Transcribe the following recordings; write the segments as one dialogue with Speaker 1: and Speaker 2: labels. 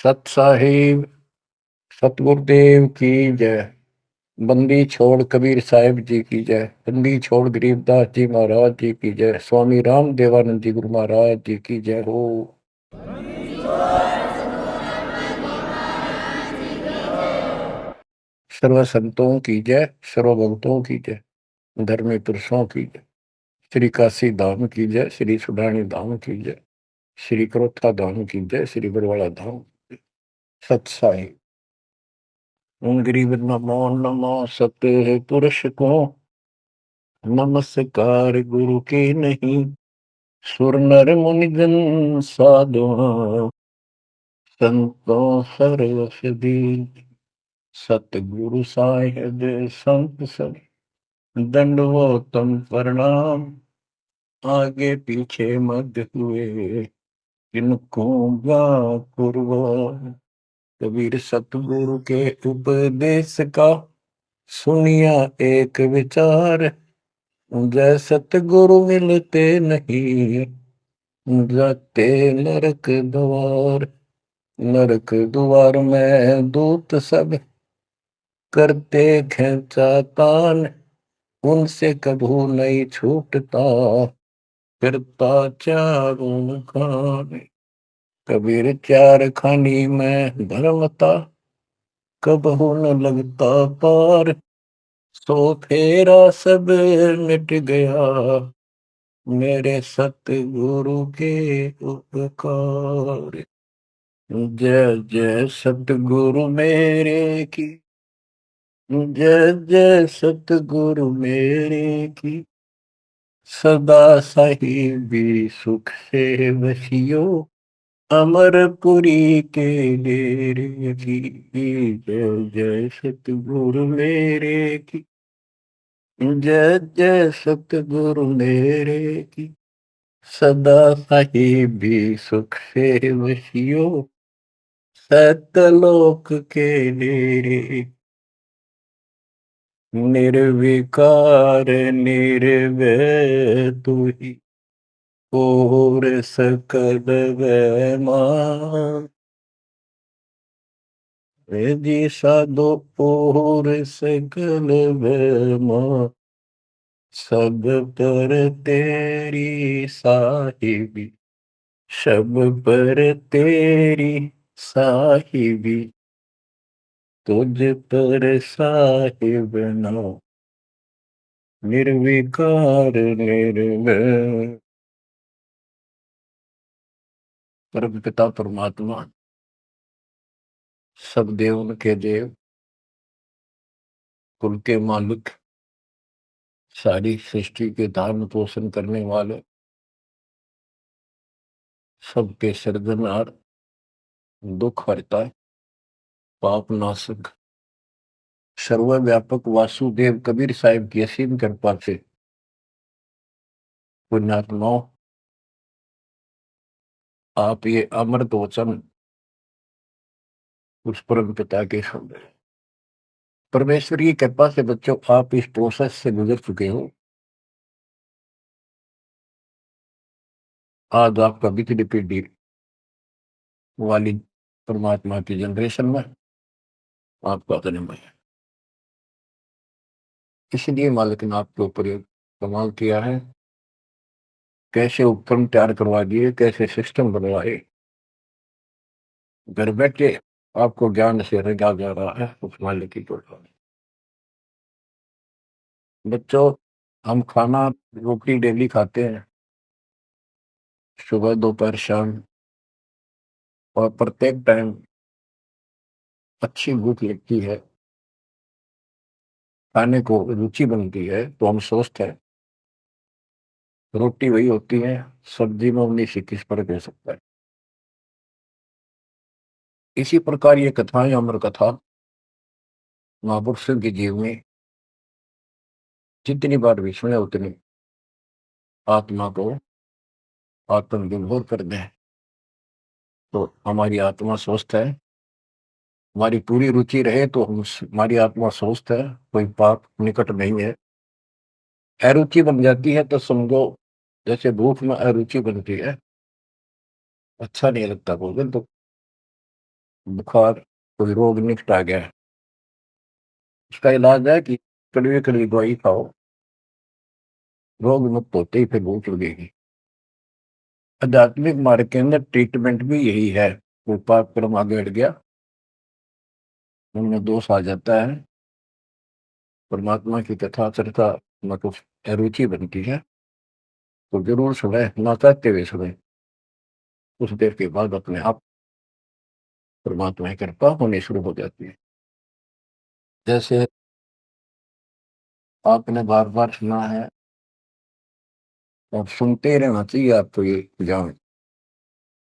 Speaker 1: सत साहिब सतगुरुदेव की जय। बंदी छोड़ कबीर साहिब जी की जय। बंदी छोड़ गरीबदास जी महाराज जी की जय। स्वामी राम देवानंद जी गुरु महाराज जी की जय हो। सर्व संतों की जय, सर्व भक्तों की जय, धर्मी पुरुषों की जय। श्री काशी धाम की जय, श्री सुडानी धाम की जय, श्री क्रोथा धाम की जय, श्री बरवाड़ा धाम। सत साहिब गरीब नमो नमो सत पुरुष को नमस्कार गुरु के नहीं। सुर नर मुनि जन साधु संतों सर्वसदी। सतगुरु साहिब संत सब दंडवतम प्रणाम। आगे पीछे मत हुए किनको कुर्बान। कबीर सतगुरु के उपदेश का सुनिया एक विचार। जय सतगुरु मिलते नहीं जाते नरक द्वार। नरक द्वार में दूत सब करते खेचा तान। उनसे कभू नहीं छूटता फिरता चारों खान। कबीर चार खानी में धर्मता कबहू न लगता पार। सो फेरा सब मिट गया मेरे सतगुरु के उपकार। जय जय सतगुरु मेरे की जय जय सतगुरु मेरे की। सदा साहिबी सुख से वसियो अमरपुरी के डेरे की। जय जय सतगुरु मेरे की जय जय सतगुरु मेरे की। सदा साहिबी सुख से वसियो सतलोक के डेरे। निर्विकार निर्भय तू ही और सकल वैमान। जी साधो और सकल वैमान। सब पर तेरी साहिबी सब पर तेरी साहिबी। तुझ पर साहिब नो निर्विकार निर्भय। परम पिता परमात्मा सब देव के देव कुल के मालिक सारी सृष्टि के धारण पोषण करने वाले सबके सर्जनहार दुख हरता पाप नाशक सर्वव्यापक वासुदेव कबीर साहिब की असीम कृपा से पुण्यात्माओं आप ये अमृत वचन उस परम पिता के सुन रहे हैं। परमेश्वर की कृपा से बच्चों आप इस प्रोसेस से गुजर चुके हो। आज आपका बिजली पीढ़ी वाली परमात्मा की जनरेशन में आपका जन्म है। इसलिए मालिक ने आपके ऊपर एक कमाल किया है। कैसे उपकरण तैयार करवा दिए, कैसे सिस्टम बनवाए। घर बैठे आपको ज्ञान से रंगा जा रहा है उस मालिक की कृपा। बच्चों हम खाना रोटी डेली खाते हैं, सुबह दोपहर शाम, और प्रत्येक टाइम अच्छी भूख लगती है, खाने को रुचि बनती है तो हम सोचते हैं रोटी वही होती है, सब्जी में उन्नीस से किस पर कह सकता है। इसी प्रकार ये कथाएं अमर कथा महापुरुषों के जीव में जितनी बार भी सुने उतनी आत्मा को आत्मविभोर कर दें। तो हमारी आत्मा स्वस्थ है, हमारी पूरी रुचि रहे तो हमारी आत्मा स्वस्थ है, कोई पाप निकट नहीं है। अरुचि बन जाती है तो समझो जैसे भूख में अरुचि बनती है, अच्छा नहीं लगता भोजन, तो बुखार, कोई रोग निकट आ गया है, उसका इलाज है कि कड़वी कड़वी दवाई खाओ, रोग मुक्त होते ही फिर भूख लगेगी। आध्यात्मिक मार्ग के अंदर ट्रीटमेंट भी यही है। कोई पाप कर्म आगे हट गया, उनमें दोष आ जाता है, परमात्मा की कथा चर्चा में कुछ अरुचि बनती है, तो जरूर सुने, ना चाहते हुए सुने। कुछ देर के बाद अपने आप परमात्मा की कृपा होनी शुरू हो जाती है। जैसे आपने बार बार सुना है और सुनते ही रहना चाहिए आपको, ये ज्ञान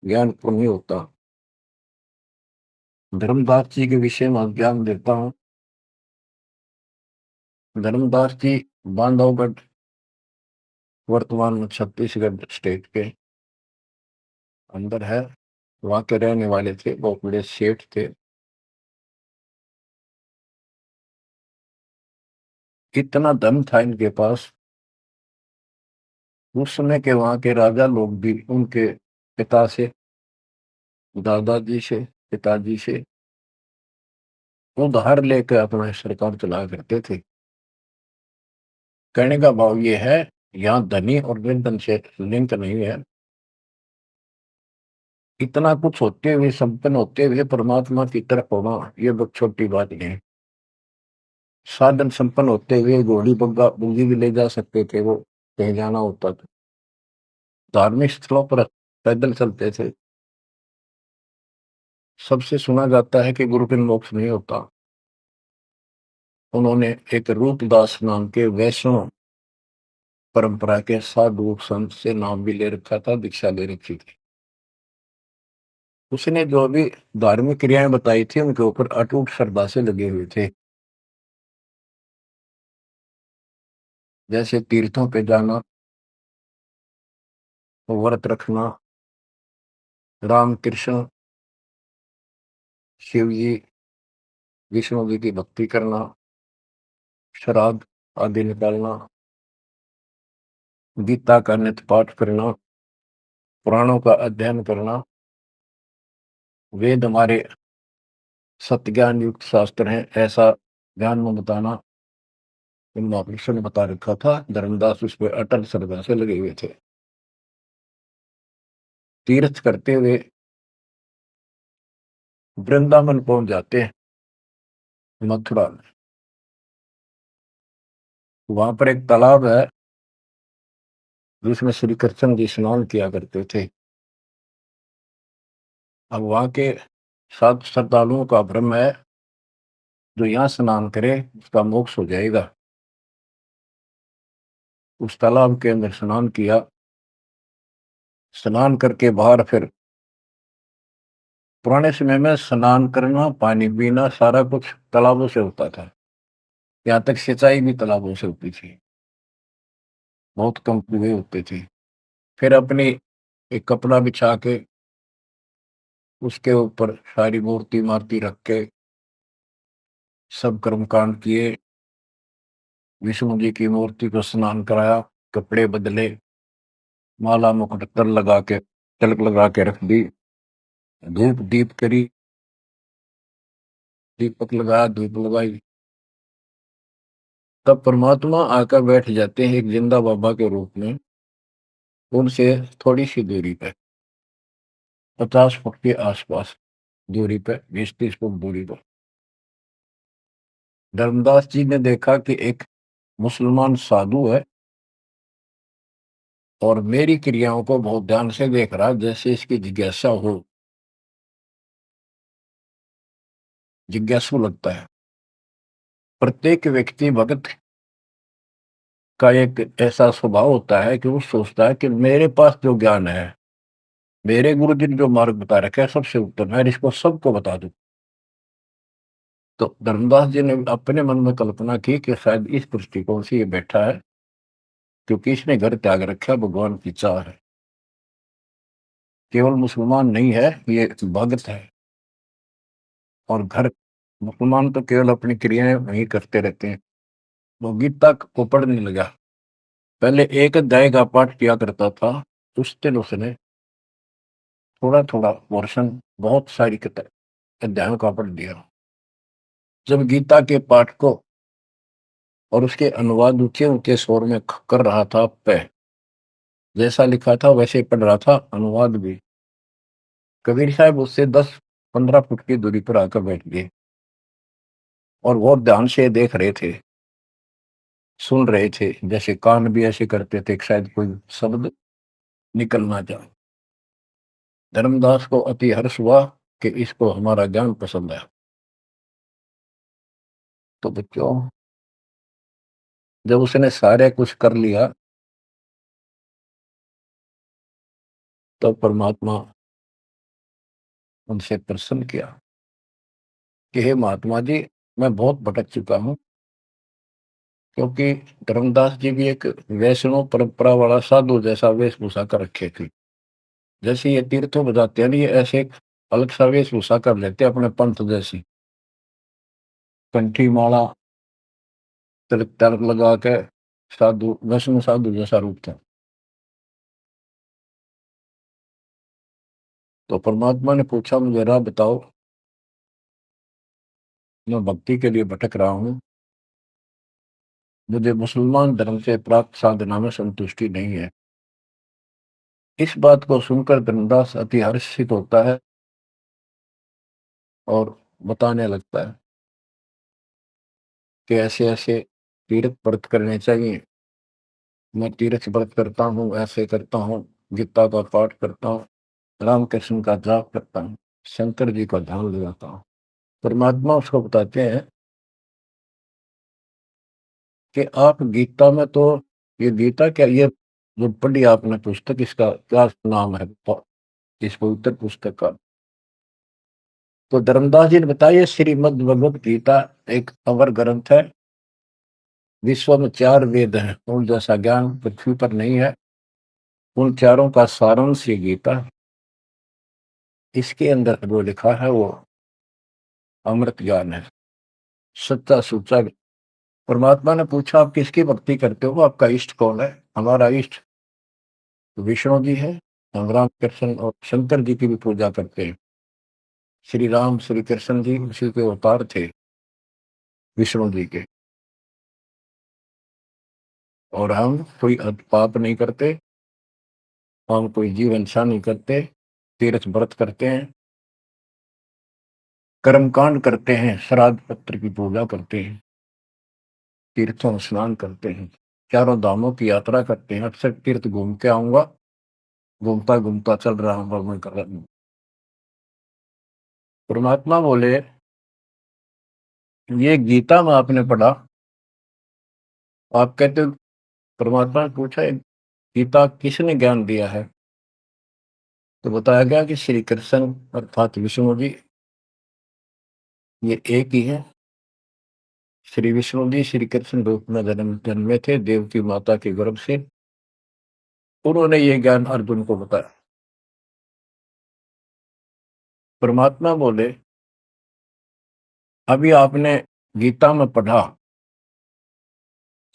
Speaker 1: ज्ञान को नहीं होता। धर्मदास जी के विषय में ज्ञान देता हूँ। धर्मदास जी बांधवगढ़, वर्तमान में छत्तीसगढ़ स्टेट के अंदर है, वहां के रहने वाले थे, बहुत बड़े सेठ थे। इतना धन था इनके पास, उस समय के वहां के राजा लोग भी उनके पिता से, दादाजी से, पिताजी से उधार लेकर अपना सरकार चलाया करते थे। कहने का भाव ये है, यहाँ धनी और निर्धन से लिंक नहीं है। इतना कुछ होते हुए, संपन्न होते हुए परमात्मा की तरफ होना ये बहुत छोटी बात नहीं है। साधन संपन्न होते हुए घोड़ी बग्गा बूंदी भी ले जा सकते थे, वो कहीं जाना होता था। धार्मिक स्थलों पर पैदल चलते थे। सबसे सुना जाता है कि गुरु बिन मोक्ष नहीं होता। उन्होंने एक रूपदास नाम के वैष्णव परंपरा के साधु संत से नाम भी ले रखा था, दीक्षा ले रखी थी। उसने जो भी धार्मिक क्रियाएं बताई थी उनके ऊपर अटूट श्रद्धा से लगे हुए थे। जैसे तीर्थों पे जाना, व्रत रखना, राम कृष्ण, शिव जी, विष्णु जी की भक्ति करना, श्राद्ध आदि निकालना, गीता का नित्य पाठ करना, पुराणों का अध्ययन करना, वेद हमारे सत्य ज्ञान युक्त शास्त्र हैं, ऐसा ज्ञान में बताना, इन महापुरुषों ने बता रखा था। धर्मदास उस पर अटल श्रद्धा से लगे हुए थे। तीर्थ करते हुए वृंदावन पहुंच जाते हैं, मथुरा में। वहां पर एक तालाब है जिसमें श्री कृष्ण जी स्नान किया करते थे। अब वहां के साध श्रद्धालुओं का भ्रम है, जो यहाँ स्नान करे उसका मोक्ष हो जाएगा। उस तालाब के अंदर स्नान किया, स्नान करके बाहर फिर, पुराने समय में स्नान करना, पानी पीना, सारा कुछ तालाबों से होता था। यहाँ तक सिंचाई भी तालाबों से होती थी, बहुत कम कुएं होते थे। फिर अपनी एक कपड़ा बिछा के उसके ऊपर सारी मूर्ति मार्ति रख के सब कर्मकांड किए। विष्णु जी की मूर्ति को स्नान कराया, कपड़े बदले, माला मुकुट तर लगा के, तिलक लगा के रख दी, धूप दीप करी, दीपक लगाया, धूप लगाई। तब परमात्मा आकर बैठ जाते हैं एक जिंदा बाबा के रूप में, उनसे थोड़ी सी दूरी पे, 50 फुट के आसपास दूरी पे, 20-30 फुट दूरी पर। धर्मदास जी ने देखा कि एक मुसलमान साधु है और मेरी क्रियाओं को बहुत ध्यान से देख रहा, जैसे इसकी जिज्ञासा हो, जिज्ञासु लगता है। प्रत्येक व्यक्ति भगत का एक ऐसा स्वभाव होता है कि वो सोचता है कि मेरे पास जो ज्ञान है, मेरे गुरु जी ने जो मार्ग बता रखा है सबसे उत्तम है, इसको सबको बता दूं। तो धर्मदास जी ने अपने मन में कल्पना की कि शायद इस दृष्टिकोण से ये बैठा है, क्योंकि इसने घर त्याग रखा, भगवान की चाह है। केवल मुसलमान नहीं है, ये भगत है। और घर, मुसलमान तो केवल अपनी क्रियाएं वही करते रहते हैं। वो गीता को पढ़ने लगा। पहले एक अध्याय का पाठ किया करता था, उस दिन उसने थोड़ा थोड़ा पोर्शन, बहुत सारी किताब अध्यायों का पढ़ दिया। जब गीता के पाठ को और उसके अनुवाद ऊंचे ऊंचे स्वर में कर रहा था, जैसा लिखा था वैसे पढ़ रहा था, अनुवाद भी, कबीर साहब उससे 10-15 फुट की दूरी पर आकर बैठ गए और बहुत ध्यान से देख रहे थे, सुन रहे थे, जैसे कान भी ऐसे करते थे कि शायद कोई शब्द निकलना जाए। धर्मदास को अति हर्ष हुआ कि इसको हमारा ज्ञान पसंद है। तो बच्चों, जब उसने सारे कुछ कर लिया तो परमात्मा उनसे प्रसन्न किया कि हे महात्मा जी, मैं बहुत भटक चुका हूं, क्योंकि धर्मदास जी भी एक वैष्णव परंपरा वाला साधु जैसा वेशभूषा कर रखे थे। जैसे ये तीर्थों में जाते हैं ना, ये ऐसे एक अलग सा वेशभूषा कर लेते हैं अपने पंथ जैसी, कंठी माला, तिलक तिलक लगा के साधु, वैष्णव साधु जैसा रूप था। तो परमात्मा ने पूछा, मुझे राह बताओ, मैं भक्ति के लिए भटक रहा हूँ, मुझे मुसलमान धर्म से प्राप्त साधना में संतुष्टि नहीं है। इस बात को सुनकर धर्मदास अति हर्षित होता है और बताने लगता है कि ऐसे ऐसे तीर्थ व्रत करने चाहिए, मैं तीर्थ व्रत करता हूँ, ऐसे करता हूँ, गीता का पाठ करता हूँ, राम कृष्ण का जाप करता हूँ, शंकर जी का ध्यान लगाता हूँ। परमात्मा उसको बताते हैं कि आप गीता में तो, ये गीता क्या, ये जो पढ़ी आपने पुस्तक, इसका क्या नाम है इस पवित्र पुस्तक का? तो धर्मदास जी ने बताया, श्रीमद् भगवत गीता एक अवर ग्रंथ है, विश्व में 4 वेद हैं, उन जैसा ज्ञान पृथ्वी पर नहीं है, उन चारों का सारांश ये गीता, इसके अंदर जो लिखा है वो अमृत ज्ञान है, सच्चा सुच्चा। परमात्मा ने पूछा, आप किसकी भक्ति करते हो, आपका इष्ट कौन है? हमारा इष्ट विष्णु जी है, हम राम कृष्ण और शंकर जी की भी पूजा करते हैं। श्री राम श्री कृष्ण जी उसी के अवतार थे, विष्णु जी के। और हम कोई पाप नहीं करते, हम कोई जीव हिंसा नहीं करते, तीर्थ व्रत करते हैं, कर्मकांड करते हैं, श्राद्ध पत्र की पूजा करते हैं, तीर्थों में स्नान करते हैं, चारों धामों की यात्रा करते हैं। अक्सर तीर्थ घूम के आऊंगा, घूमता घूमता चल रहा हूँ मैं कर रहा हूँ। परमात्मा बोले, ये गीता में आपने पढ़ा, आप कहते हो, परमात्मा ने पूछा, "ये गीता किसने ज्ञान दिया है?" तो बताया गया कि श्री कृष्ण अर्थात विष्णु जी, ये एक ही है। श्री विष्णु जी श्री कृष्ण रूप में जन्मे थे देवकी माता के गर्भ से, उन्होंने ये ज्ञान अर्जुन को बताया। परमात्मा बोले, अभी आपने गीता में पढ़ा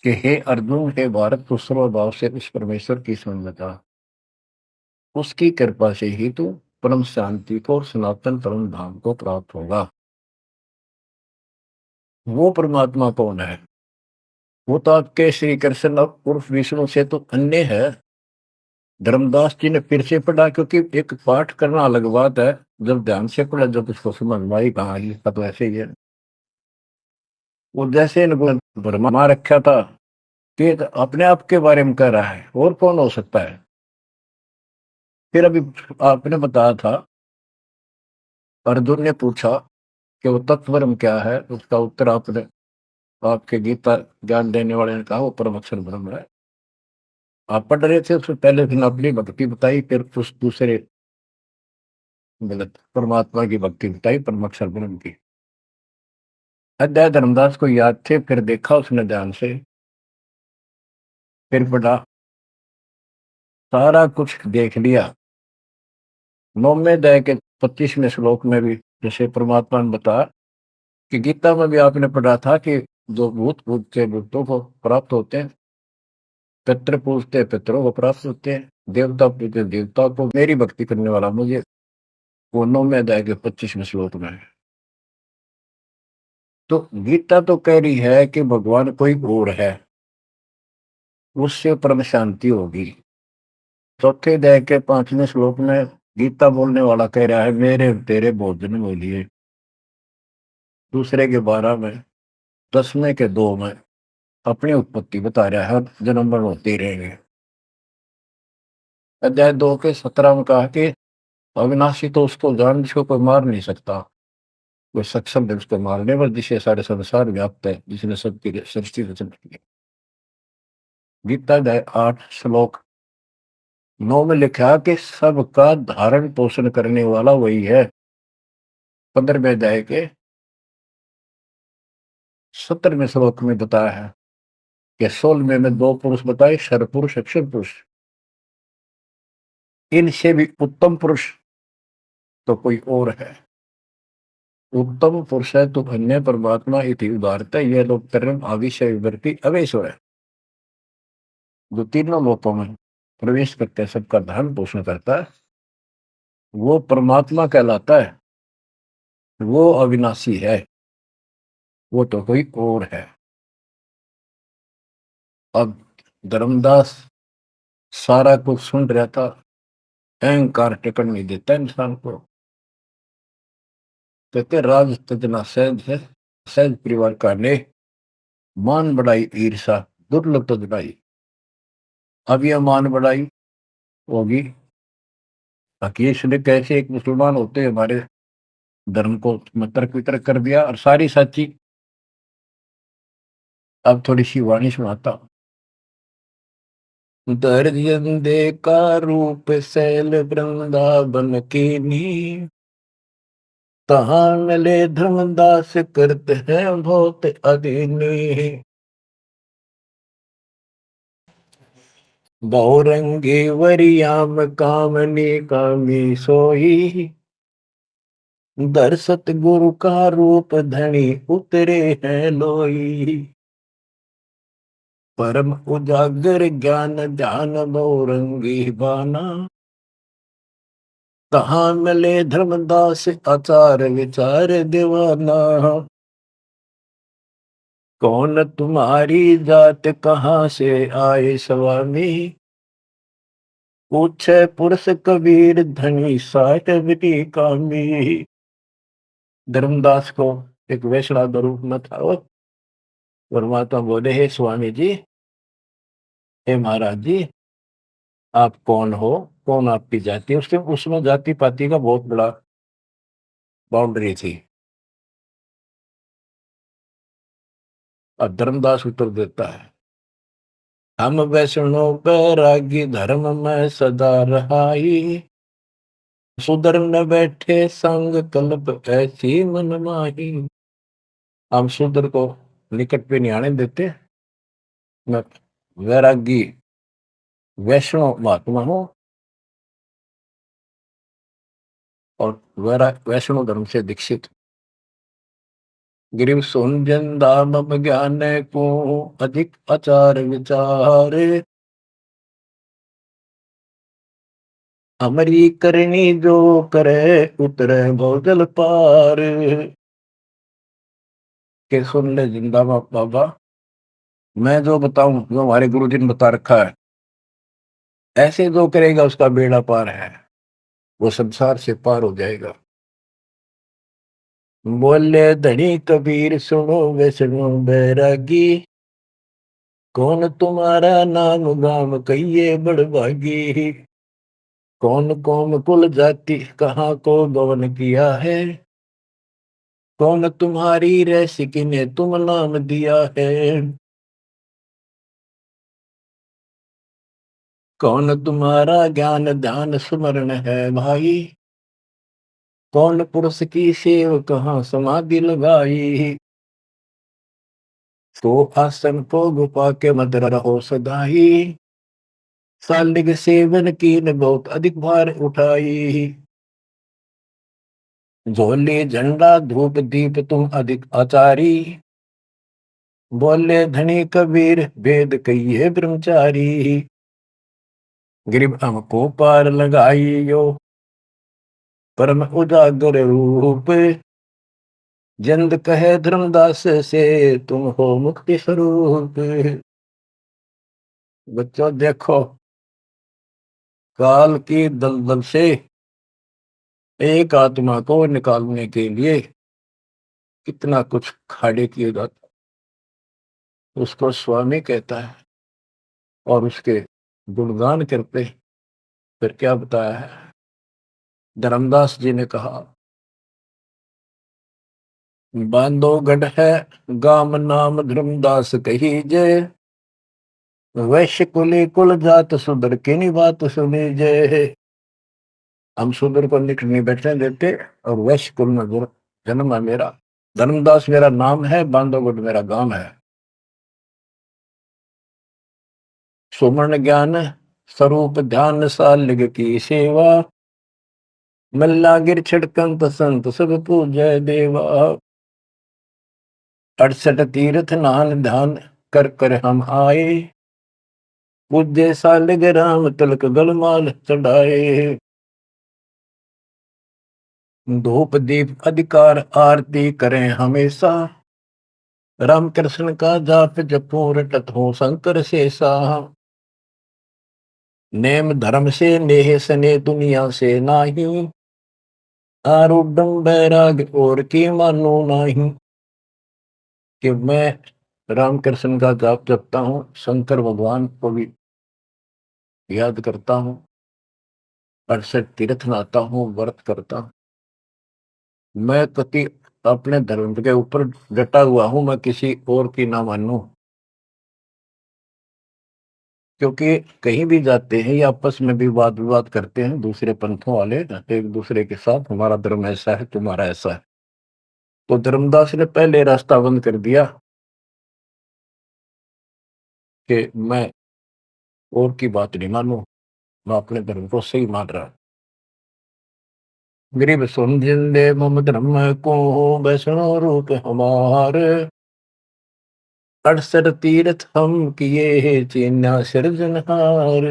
Speaker 1: कि हे अर्जुन, हे भारत, तू सर्वभाव से उस परमेश्वर की समझ बता, उसकी कृपा से ही तू परम शांति को और सनातन परम धाम को प्राप्त होगा। वो परमात्मा कौन है? वो तो आपके श्री कृष्ण उर्फ विष्णु से तो अन्य है। धर्मदास जी ने फिर से पढ़ा, क्योंकि एक पाठ करना अलग बात है, जब ध्यान से पढ़ा, जब उसको समझ में आई, कहा लिखा तो ऐसे ही है। वो जैसे इनको भरमा रखा था कि अपने आप के बारे में कह रहा है, और कौन हो सकता है? फिर अभी आपने बताया था, अर्जुन ने पूछा कि वो तत्वरम क्या है, उसका उत्तर आपने, आपके गीता ज्ञान देने वाले ने कहा, वो परम अक्षर ब्रह्म है। आप पढ़ रहे थे, उससे पहले फिर अपनी भक्ति बताई, फिर उस दूसरे गलत परमात्मा की भक्ति बताई, परम अक्षर ब्रह्म की। अध्याय धर्मदास को याद थे, फिर देखा उसने ध्यान से, फिर पढ़ा, सारा कुछ देख लिया। 9वें अध्याय के 25वें श्लोक में भी जैसे परमात्मा ने बताया कि गीता में भी आपने पढ़ा था कि जो भूत पूजते भूतों को प्राप्त होते हैं, पितृ पूजते पितरों को प्राप्त होते हैं, देवता पूजते देवता को, मेरी भक्ति करने वाला मुझे, वो 9वें अध्याय के 25वें श्लोक में है। तो गीता तो कह रही है कि भगवान कोई और है, उससे परम शांति होगी। चौथे अध्याय के 5वें श्लोक में गीता बोलने वाला कह रहा है मेरे तेरे भोजन में लिए। दूसरे के 12 में, 10वें के 2 में अपनी उत्पत्ति बता रहा है, जन्म मरण होते ही रहेंगे। अध्याय 2 के 17 में कहा कि अविनाशी तो उसको जान जिसको कोई मार नहीं सकता, कोई सक्षम है उसको मारने पर, जिसे सारे संसार व्याप्त है, जिसने सबकी सृष्टि रचना की। गीता अध्याय 8 श्लोक 9 में लिखा कि सबका धारण पोषण करने वाला वही है। 15वें अध्याय के 17वें श्लोक में बताया है कि 16वें में 2 पुरुष बताए, शर पुरुष, अक्षर पुरुष। इनसे भी उत्तम पुरुष तो कोई और है। उत्तम पुरुष है तो अन्य परमात्मा इति उदारता, यह लोग कर्म आविषय विवृत्ति अवेश्वर है। जो तीनों लोकों में प्रवेश करते हैं, सबका धर्म पोषण करता है, वो परमात्मा कहलाता है। वो अविनाशी है, वो तो कोई और है। अब धर्मदास सारा कुछ सुन रहा था, अहंकार टिकट नहीं देता इंसान को। कहते राज तजना सहज है, सहज परिवार का ने मान बढ़ाई ईर्षा दुर्लभ तजनाई। अब यह मान बढ़ाई होगी ताकि इसने कैसे एक मुसलमान होते हमारे धर्म को तर्क वितर्क कर दिया और सारी सच्ची। अब थोड़ी सी वाणी सुनाता हूं। दर्जन का रूप शैल वृंदावन की नी, तहां मिले धर्मदास करते हैं बहुत अधीनी। बहुरंगी वरियाम कामनी कामी सोई, दर्शत गुरु का रूप धनी उतरे हैं लोई। परम उजागर ज्ञान ध्यान बहुरंगी बाना, तहां मिले धर्मदास आचार विचार दीवाना। कौन तुम्हारी जात कहाँ से आए स्वामी, पूछे पुरुष कबीर धनी साहिबी कामी। धर्मदास को एक वैष्णव रूप में था वो। परमात्मा बोले हे स्वामी जी, हे महाराज जी, आप कौन हो, कौन आपकी जाति। उसके उसमें जाति पाति का बहुत बड़ा बाउंड्री थी। अब धर्मदास उत्तर देता है, हम वैष्णो बैरागी धर्म में सदा रहाई, सुधर न बैठे संग कल्प ऐसी मन माही। हम शूद्र को निकट पे नहीं आने देते। मैं वैरागी वैष्णव महात्मा हूं और वैष्णव धर्म से दीक्षित। गिरिव सुनजन दाम ज्ञान को अधिक आचार विचारे, हमारी करनी जो करे उतरे भोजल पार। के सुन ले जिंदा बाबा, मैं जो बताऊं, जो हमारे गुरु जी ने बता रखा है, ऐसे जो करेगा उसका बेड़ा पार है, वो संसार से पार हो जाएगा। बोले धनी कबीर सुनो वैष्णो बैरागी, कौन तुम्हारा नाम गाम कहिए बड़भागी। कौन कौम कुल जाति कहाँ को गवन किया है, कौन तुम्हारी रैसिकी ने तुम नाम दिया है। कौन तुम्हारा ज्ञान ध्यान स्मरण है भाई, कौन पुरुष की सेव कहाँ समाधि लगाई। तो आसन को गुफा के मत रहो सदाई, सालिग सेवन की न बहुत अधिक भार उठाई। झोली झंडा धूप दीप तुम अधिक आचारी, बोले धनी कबीर भेद कहिए ब्रह्मचारी। गिरिब हमको पार लगाइयो परम उजागर रूप, जिंद कहे धर्मदास से तुम हो मुक्ति स्वरूप। बच्चों देखो, काल की दलदल से एक आत्मा को निकालने के लिए कितना कुछ खाड़े किए जाता, उसको स्वामी कहता है और उसके गुणगान करते। फिर क्या बताया है, धर्मदास जी ने कहा, बांधोगढ़ है गाम नाम धर्मदास कही जय, वैश्य कुली कुल जात सुधर की नी बात सुनी जय। हम सुधर को निकट नहीं बैठने देते और वैश्य कुल में जन्म है मेरा, धर्मदास मेरा नाम है, बांधोगढ़ मेरा गांव है। सुमन ज्ञान स्वरूप ध्यान सालिग की सेवा, मल्ला गिर छिड़कंत संत सब पूजय देवा। 68 तीर्थ नान ध्यान कर कर हम आए, पूज्य सालिग राम तिलक गलमाल चढ़ाए। धूप दीप अधिकार आरती करें हमेशा, राम कृष्ण का जाप जपो रटत हो शंकर शेषा। नेम धर्म से नेह सने दुनिया से नाही, आरूढ़ बैराग और की मानो नाही। कि मैं रामकृष्ण का जाप जपता हूँ, शंकर भगवान को भी याद करता हूँ, 68 तीर्थ नहाता हूँ, व्रत करता हूँ। मैं कति अपने धर्म के ऊपर डटा हुआ हूँ, मैं किसी और की ना मानूं। क्योंकि कहीं भी जाते हैं या आपस में भी वाद विवाद करते हैं दूसरे पंथों वाले एक दूसरे के साथ, हमारा धर्म ऐसा है, तुम्हारा ऐसा है। तो धर्मदास ने पहले रास्ता बंद कर दिया कि मैं और की बात नहीं मानूं, मैं अपने धर्म को सही मान रहा। गरीब सुन जिंदे मम धर्म को, वैष्णो रूप हमार, 68 तीर्थ हम किए चीन्या सिरजनहार।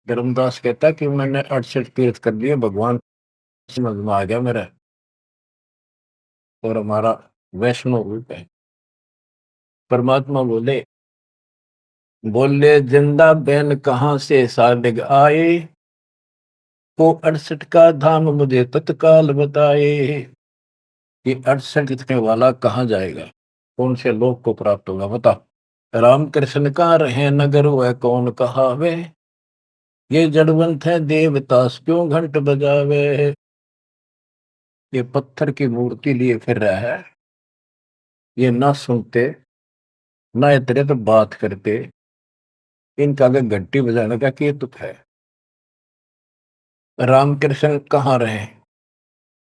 Speaker 1: धर्मदास कहता कि मैंने 68 तीर्थ कर लिए, भगवान समझ में आ गया मेरा, और हमारा वैष्णो रूप है। परमात्मा बोले, बोले जिंदा बैन कहाँ से सालिग आए, वो 68 का धाम मुझे तत्काल बताए। ये 68 लिखने वाला कहाँ जाएगा, कौन से लोक को प्राप्त होगा, बता। राम कृष्ण का रहे नगर वह कौन कहावे, ये जड़वंत है देवतास क्यों घंट बजावे। ये पत्थर की मूर्ति लिए फिर रहा है, ये ना सुनते ना इतरे तो बात करते, इनका आगे घंटी बजाने का क्या तुक है। राम कृष्ण कहाँ रहे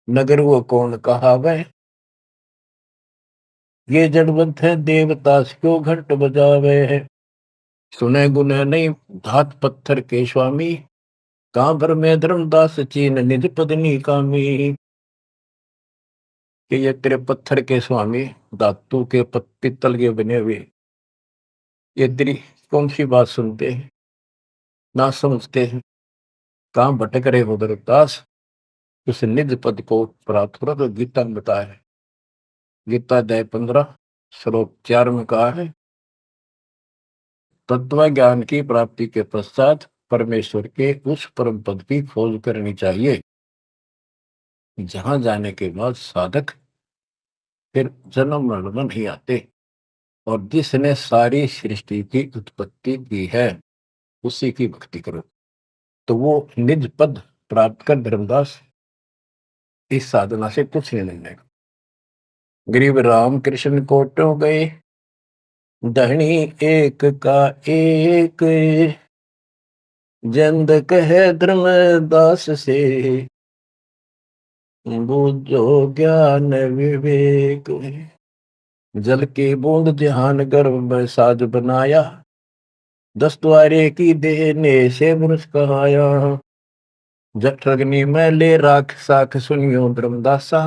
Speaker 1: नगर वो कौन कहावे, ये जड़वंत है देवतास क्यों घंट बजावे। सुने गुने नहीं धात पत्थर के स्वामी, कहां भर में धर्मदास चीन निज पत्नी कामी। कि ये तेरे पत्थर के स्वामी, धातु के पित्तल के बने हुए, ये तेरी कौन सी बात सुनते हैं, ना समझते हैं, कहां भटक रहे हो धर्मदास, उस निज पद को प्राप्त करो। तो गीता में बताया है, गीता अध्याय 15 श्लोक 4 में कहा है, तत्व ज्ञान की प्राप्ति के पश्चात परमेश्वर के उस परम पद की खोज करनी चाहिए, जहां जाने के बाद साधक फिर जन्म मरण में नहीं आते। और जिसने सारी सृष्टि की उत्पत्ति की है उसी की भक्ति करो, तो वो निज पद प्राप्त कर धर्मदास इस साधना से कुछ नहीं लेगा। गरीब राम कृष्ण कोटो गए, धनी एक का एक, जंद कहे धर्मदास से, बूझो ज्ञान विवेक। जल की बूंद ध्यान गर्भ में साज बनाया, 10 द्वारे की देने से मनुष्य कहाया। जठरग्नि में ले राख साख सुनियो धर्मदासा,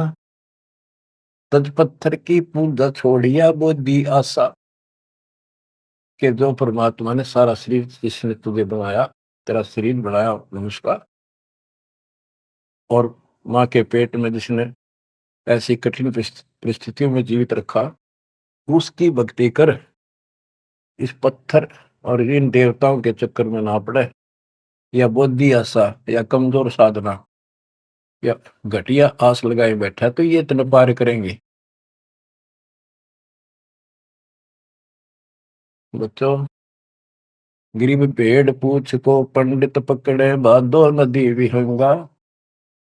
Speaker 1: तज पत्थर की पूजा छोड़िया बुद्धि आशा। कि जो परमात्मा ने सारा शरीर जिसने तुझे बनाया, तेरा शरीर बनाया मनुष्य का, और माँ के पेट में जिसने ऐसी कठिन परिस्थितियों में जीवित रखा, उसकी भक्ति कर, इस पत्थर और इन देवताओं के चक्कर में ना पड़े, या बुद्धि आशा या कमजोर साधना या घटिया आस लगाए बैठा तो ये इतना पार करेंगे। बच्चों, गरीब भेड़ पूछ को पंडित पकड़े, भादो नदी विहंगा,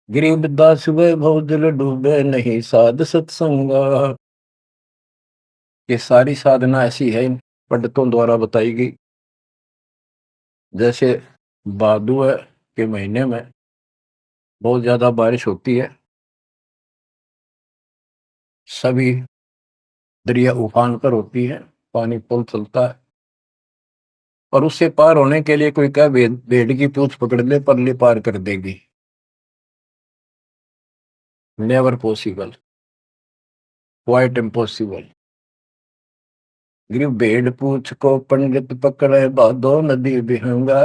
Speaker 1: गरीब दास वे भवजल डूबे, नहीं साध सत्संगा। ये सारी साधना ऐसी है इन पंडितों द्वारा बताई गई। जैसे भादु के महीने में बहुत ज्यादा बारिश होती है, सभी दरिया उफान पर होती है, पानी पुल चलता है, और उससे पार होने के लिए कोई क्या भेड़ की पूंछ पकड़ ले परली पार कर देगी। Never possible, quite impossible. गिरी भेड़ पूछ को पंडित पकड़े, भादो नदी बिहंगा,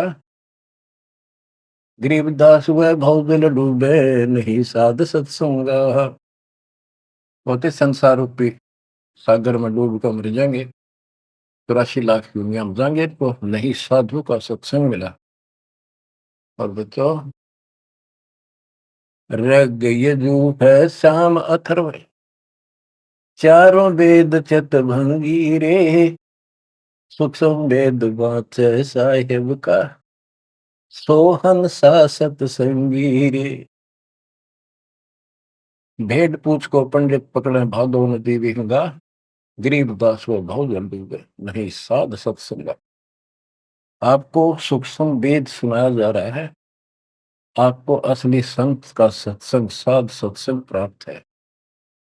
Speaker 1: गरीबदास हुए भवजल डूबे, नहीं साध सत्संगा। होते संसार रूपी सागर में डूब कर मर जाएंगे, 84 लाख दुनिया में जाएंगे, तो नहीं साधु का सत्संग मिला। और बच्चों, रग यजु है श्याम अथर्व, चारों वेद चत भंगी रे, सूक्ष्म वेद वाच साहेब का, सोहन सा सतसंगी रे। भेड़ पूछ को पंडित पकड़े, भादो नदी विहंगा, गरीब दास वो बहुत जल्दी गए, नहीं साध सत्संग। आपको सूक्ष्म वेद सुनाया जा रहा है, आपको असली संत का सत्संग साध सत्संग प्राप्त है।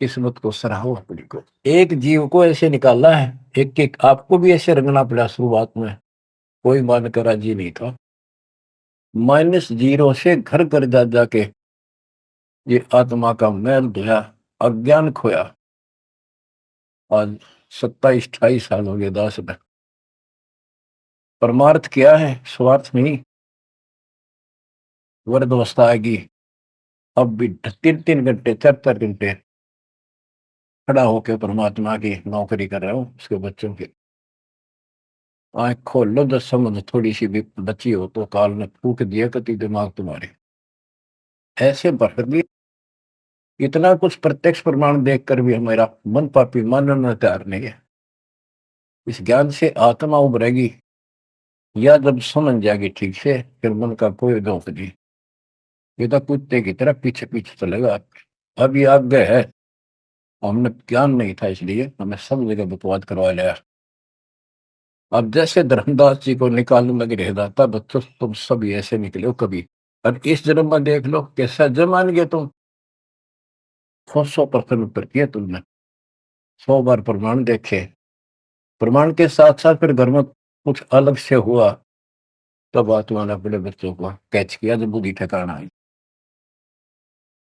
Speaker 1: किस्मत को सराहो अपनी को। एक जीव को ऐसे निकाला है, एक एक आपको भी ऐसे रंगना पड़ा। शुरुआत में कोई मानकर राजी नहीं था, -0 से घर घर जा जाके ये आत्मा का मैल धोया, अज्ञान खोया। आज 27-28 साल हो गए दास में। परमार्थ क्या है, स्वार्थ नहीं। वृद्धावस्था आएगी, अब भी 3-3 घंटे 4-4 घंटे खड़ा होकर परमात्मा की नौकरी कर रहे हो, उसके बच्चों की। आंख खोल लो, जब समझ थोड़ी सी भी बची हो तो काल ने फूक दिया कति दिमाग तुम्हारे। ऐसे भटक दिए, इतना कुछ प्रत्यक्ष प्रमाण देखकर भी हमारा मन पापी मानना तैयार नहीं है। इस ज्ञान से आत्मा उभरेगी, या जब समझ जाएगी ठीक से, फिर मन का कोई दोष नहीं। ये तो कुत्ते की तरह पीछे पीछे चलेगा आपके। अब ये आगे है, हमने ज्ञान नहीं था इसलिए हमें सब जगह बकवाद करवा लिया। अब जैसे धर्मदास जी को निकालने लगे रह जाता, बच्चों तुम सब ऐसे निकले हो कभी। और इस जन्म में देख लो कैसा जमान गए तुम। 100% उत्तर किया तुमने, 100 बार प्रमाण देखे। प्रमाण के साथ साथ फिर घर में कुछ अलग से हुआ, तब आत्मा ने अपने बच्चों को कैच किया, जब बुद्धि ठिकाना आई।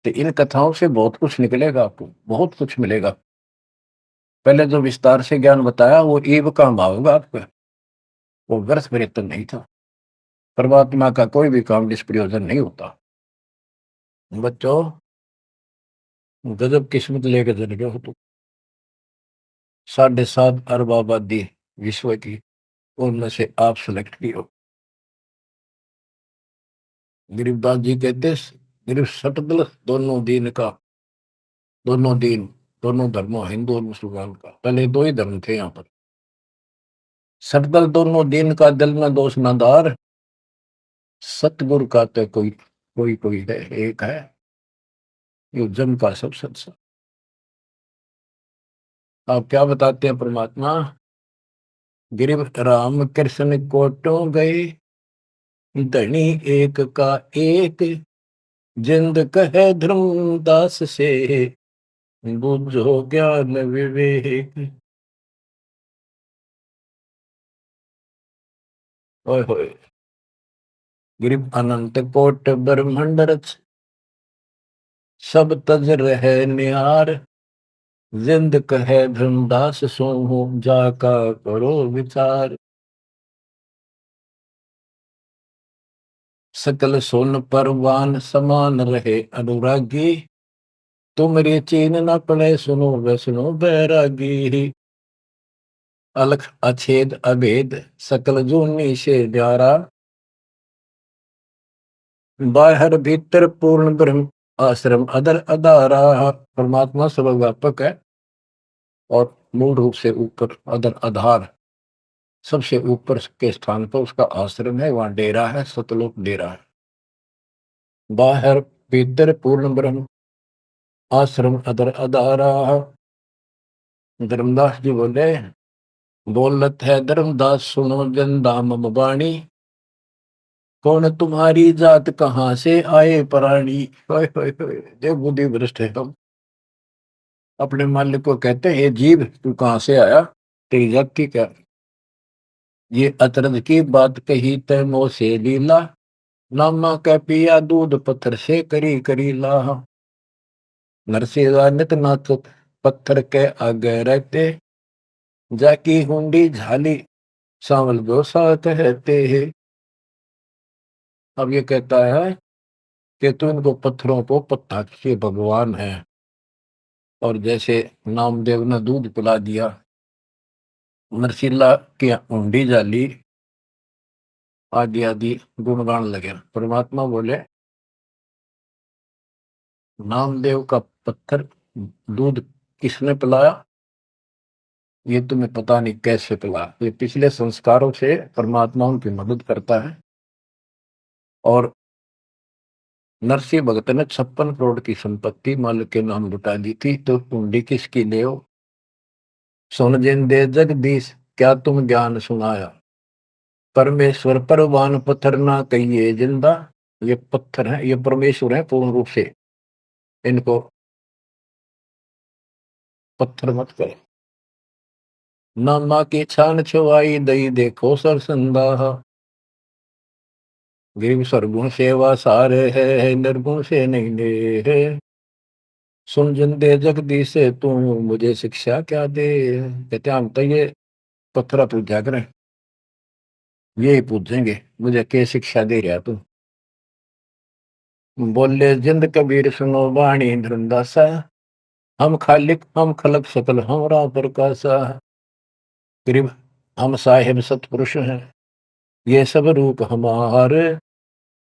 Speaker 1: तो इन कथाओं से बहुत कुछ निकलेगा, आपको बहुत कुछ मिलेगा। पहले जो विस्तार से ज्ञान बताया वो ईव का भाव होगा आपका, वो व्यर्थ प्रयत्न नहीं था। परमात्मा का कोई भी काम निष्प्रयोजन नहीं होता। बच्चों, गजब किस्मत लेके चले गए हो तुम। 7.5 अरब आबादी विश्व की, उनमें से आप सेलेक्ट की हो। गरीबदास जी कहते, गरीब सटदल दोनों दीन का, दोनों दीन, दोनों धर्मों, हिंदू और मुसलमान का। पहले 2 ही धर्म थे यहाँ पर। सटदल दोनों दीन का, दिल में दोष न दार, सतगुरु का तो कोई कोई कोई है, एक है, यो जन का सब सत्संग। आप क्या बताते हैं परमात्मा, गिरिव राम कृष्ण कोटो गए, धनी एक का एक, जिंद कहे धर्मदास से, बुझो ज्ञान विवेक। ओए होए, गिरिव अनंत कोट ब्रह्मांड रच, सब तज रहे निहार, जिंद कहे धर्मदास सो, जाका करो विचार। सकल सोन परवान समान रहे अनुरागी, तुमरे चीन न पड़े सुनो वैष्णो बैरागी। अलख अछेद अभेद सकल जूनी से न्यारा, बाहर भीतर पूर्ण ब्रह्म आश्रम अदर अदारा। परमात्मा सर्वव्यापक है और मूल रूप से ऊपर अदर आधार सबसे ऊपर के स्थान पर उसका आश्रम है, वहां डेरा है, सतलोक डेरा है। बाहर भीतर पूर्ण ब्रह्म आश्रम अदर अदारा। धर्मदास जी बोले, बोलत है धर्मदास सुनो जन दाम बाणी, कौन तुम्हारी जात कहाँ से आए प्राणी। जो बुद्धि भ्रष्ट है हम अपने मालिक को कहते हैं, ये जीव तू कहाँ से आया, तेरी जाति क्या। ये अतरज की बात कही तय मोह से लीला, नामा कै पिया दूध पत्थर से करी करी लाह। नरसेवा नित नाथ पत्थर के आगे रहते, जाकी हुंडी झाली सांवल दो सा कहते हैं। अब ये कहता है कि तू इनको पत्थरों को पत्ता के भगवान है, और जैसे नामदेव ने दूध पिला दिया, नरसिल्ला की हुंडी जाली, आदि आदि गुणगान लगे। परमात्मा बोले, नामदेव का पत्थर दूध किसने पिलाया, ये तुम्हें पता नहीं कैसे पिलाया। ये पिछले संस्कारों से परमात्मा उनकी मदद करता है। और नरसिंह भगत ने 56 करोड़ की संपत्ति मालिक के नाम लुटा दी थी, तो कुंडी किसकी ले हो। सुन जिन दे जगदीश क्या तुम ज्ञान सुनाया, परमेश्वर परवान पत्थर ना कहिए जिंदा। ये पत्थर है, ये परमेश्वर है पूर्ण रूप से, इनको पत्थर मत करो। नामा की छान छुआई दई देखो सरसंदा, गिरिव सरगुण सेवा सारे है निर्गुण से नहीं ले है। सुन जिन दे जगदीश से तू मुझे शिक्षा क्या दे। कहते हम तो ये पत्थर पूजा करें, यही पूछेंगे मुझे क्या शिक्षा दे रहा तू। बोले जिंद कबीर सुनो वाणी धुरंदासा, हम खालिक हम खलक सकल हमरा प्रकाशा। गरीब हम साहिब सतपुरुष हैं, ये सब रूप हमारे,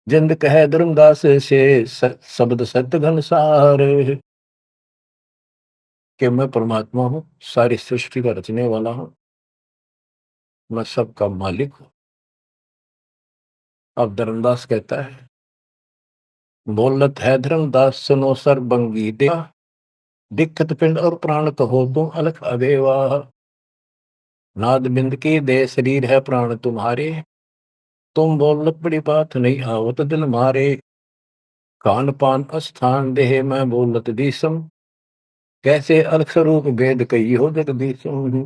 Speaker 1: जिंद कहे धर्मदास से शब्द सत्य घन सारे। कि मैं परमात्मा हूँ, सारी सृष्टि का रचने वाला हूँ, मैं सबका मालिक हूँ। अब धर्मदास कहता है, बोलत है धर्मदास सुनो सर्वंगी दे, दिक्कत पिंड और प्राण कहो तुम अलख अबेवा। नाद बिंद की दे शरीर है प्राण तुम्हारे, तुम बोलत बड़ी बात नहीं आवत दिल मारे। खान पान स्थान देह में बोलत दिसम, कैसे अलख स्वरूप भेद कही हो जगदीशम।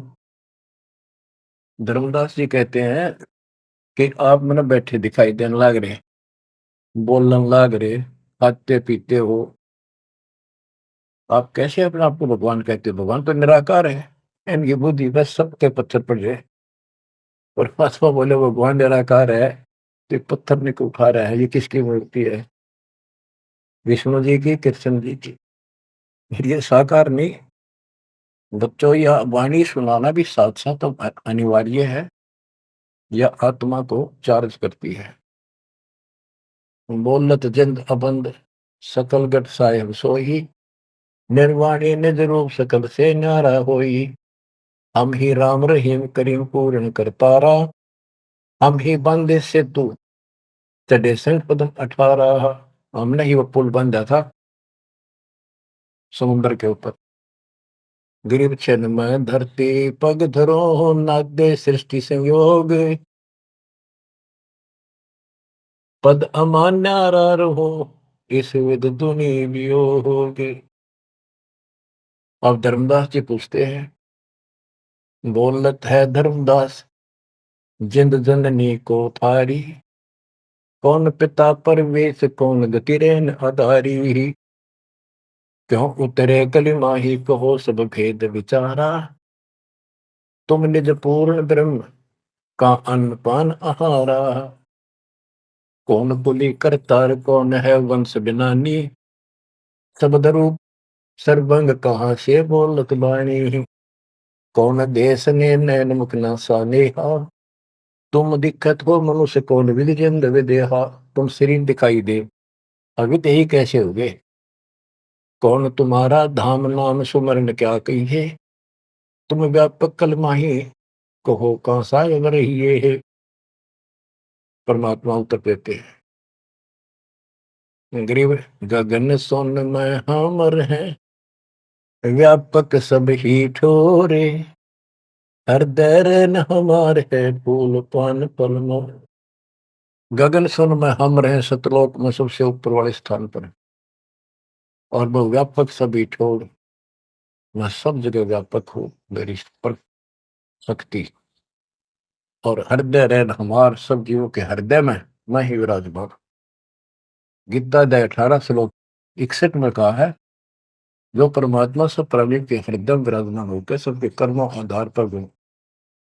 Speaker 1: धर्मदास जी कहते हैं कि आप मैंने बैठे दिखाई देने लग रहे, बोलने लग रहे, खाते पीते हो, आप कैसे अपने आप को भगवान कहते हो। भगवान तो निराकार है, इनकी बुद्धि बस सबके पत्थर पड़ जाए। परमात्मा बोले भगवान निराकार है, तो पत्थर ने को उठा रहा है, ये किसकी मूर्ति है, विष्णु जी की, कृष्ण जी की। ये साकार नहीं। बच्चों, यह वाणी सुनाना भी साथ साथ अनिवार्य है, यह आत्मा को चार्ज करती है। बोलत जिंद अबंद सकल गट साहेब सोही, निर्वाणी निज रूप सकल से न्यारा होई। हम ही राम रहीम करीम पूर्ण करतारा, हम ही बंदे से तू चढ़े संग पदम 18। हमने ही वो पुल बांधा था समुद्र के ऊपर। गिरिव छन में धरती पग धरो, नादे सृष्टि संयोग, पद अमान्यारा रहो, इस विद दुनि वियोग। अब धर्मदास जी पूछते हैं, बोलत है धर्मदास जिंद जननी को थारी, कौन पिता परवेश कौन गति रेन आधारी। क्यों उतरे कली माही कहो सब भेद विचारा, तुम निज पूर्ण ब्रह्म का अन्न पान आहारा। कौन पुली करतार, कौन है वंश बिनानी, शब्द रूप सर्वंग कहाँ से बोलत बाणी। कौन देश ने नैन मुख न सानेहा, तुम दिक्कत हो मनुष्य कौन विधि जिंद विदेहा। तुम शरीर दिखाई दे, अवित ही कैसे हो गए। कौन तुम्हारा धाम नाम सुमरन क्या कहिए, तुम व्यापक कल माही कहो कहाँ साय रहिए है। परमात्मा उत्तर देते हैं, गरीब गगन सोन में हमर है, व्यापक सब ही ठोरे, हृदय न हमार है फूल पान फल मोर। गगन सुन में हम रहे, सतलोक में सबसे ऊपर वाले स्थान पर है, और वो व्यापक सभी ठोर, मैं सब जगह व्यापक हूँ, मेरी पर शक्ति। और हृदय रहन हमार, सब जीवों के हृदय में मैं ही विराजमान। गीता अध्याय 18 श्लोक 61 में कहा है, जो परमात्मा सब प्राणियों के हृदय में विराजमान होकर सबके कर्मों आधार पर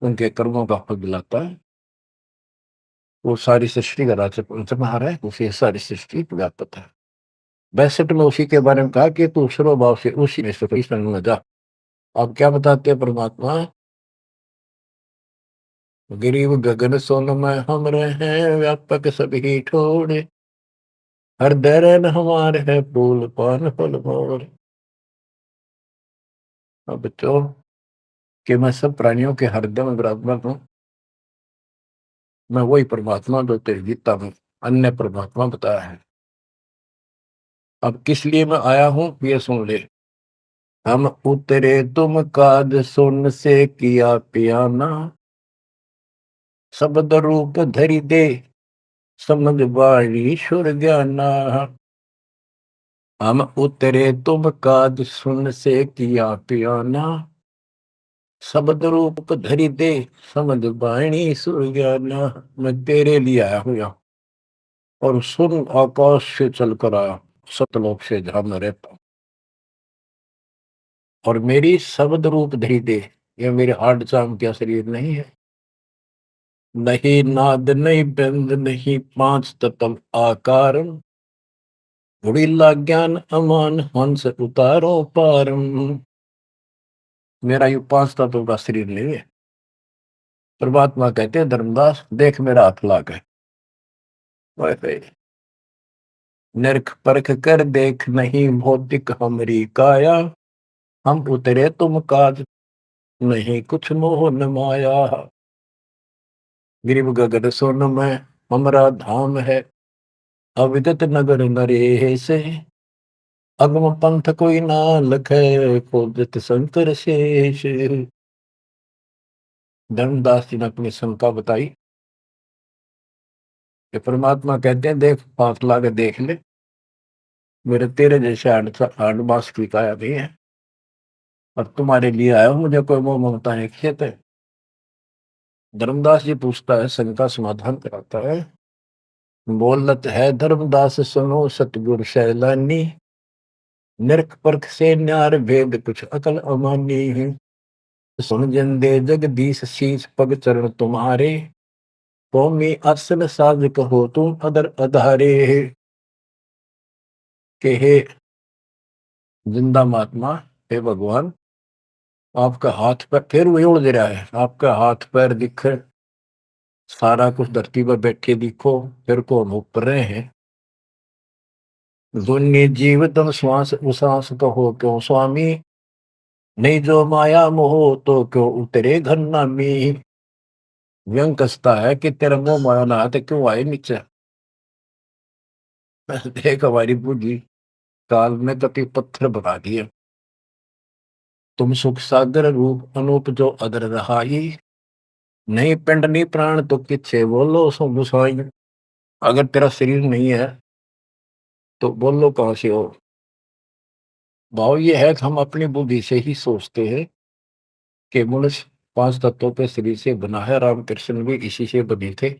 Speaker 1: उनके कर्मों का फल दिलाता है, वो सारी सृष्टि का राज्य पंचमहार है, उसे सारी सृष्टि व्यापक है। 62 में उसी के बारे में कहा कि तू सर्वभाव से उसी में में जा। अब क्या बताते हैं परमात्मा, गिरिव गगन सोन में हम रहे, व्यापक सभी ठोरे, हृदय रहन हमारे है फूल पान फल मोर। अब बच्चों कि मैं सब प्राणियों के हृदय में विराजमान हूँ, मैं वही परमात्मा जो तेरी गीता में अन्य परमात्मा बताया है। अब किस लिए मैं आया हूं ये सुन ले। हम उतरे तुम काज सुन से किया पियाना, शब्द रूप धरि दे समझ वाणी सुर ज्ञाना। हम उतरे तुम काज सुन से किया पियाना, शब्द रूप धरि दे समझ वाणी सुर ज्ञाना। मैं तेरे लिए आया हूं यहाँ, और सुन आकाश से चलकर आया, सतलोक से जहां मैं रहता हूं। और मेरी शब्द रूप धरि दे, ये मेरे हार्ड चाम का शरीर नहीं है, नहीं नाद नहीं बंद नहीं पांच तत्व आकार, उड़ीला ज्ञान अमान हंस उतारो पारम। मेरा ये पांच तत्वों का शरीर नहीं है। परमात्मा कहते हैं, धर्मदास देख मेरा हाथ लाग है, वैसे नरक परख कर देख नहीं भौतिक हमरी काया, हम उतरे तुम काज नहीं कुछ मोह न माया। गिरिव गगन सोन में हमरा धाम है, अविदत नगर नरे से, अगम पंथ कोई ना लखे खोजत शंकर शेष। धर्मदास जी ने अपनी शंका बताई कि परमात्मा कहते हैं, देख हाथ ला के देख ले, मेरे तेरे जैसे आठ मास की काया नहीं है, और तुम्हारे लिए आया हूं, मुझे कोई मोह ममता है खेत है। धर्मदास जी पूछता है, शंका समाधान कराता है, बोलत है धर्मदास सुनो सतगुर सैलानी, नरक परख से न्यार भेद कुछ अकल अमानी है। सुन जिंदे जगदीश शीश पग चरण तुम्हारे, कौमी असल साज कहो तुम अदर अधारे। के हे जिंदा महात्मा, हे भगवान, आपका हाथ पैर फिर वही उड़ रहा है, आपका हाथ पैर दिख, सारा कुछ धरती पर बैठे दिखो, फिर को हम ऊपर रहे हैं। दुन्नी जीव तम श्वास उश्वास कहो क्यों स्वामी, नहीं जो माया मोह तो क्यों उतरे घर नामी। व्यंग कसता है कि तेरा मोह माया ना आते क्यों आए नीचे। देख हमारी बुद्धि काल में कति पत्थर बना दिए, तुम सुख सागर रूप अनूप जो अदर रहाई, नहीं पिंड नहीं प्राण तो किच्छे बोलो सो गुसाई। अगर तेरा शरीर नहीं है तो बोलो कहां से हो। भाव ये है कि हम अपनी बुद्धि से ही सोचते हैं कि मनुष्य पांच तत्वों के शरीर से बना है, रामकृष्ण भी इसी से बने थे,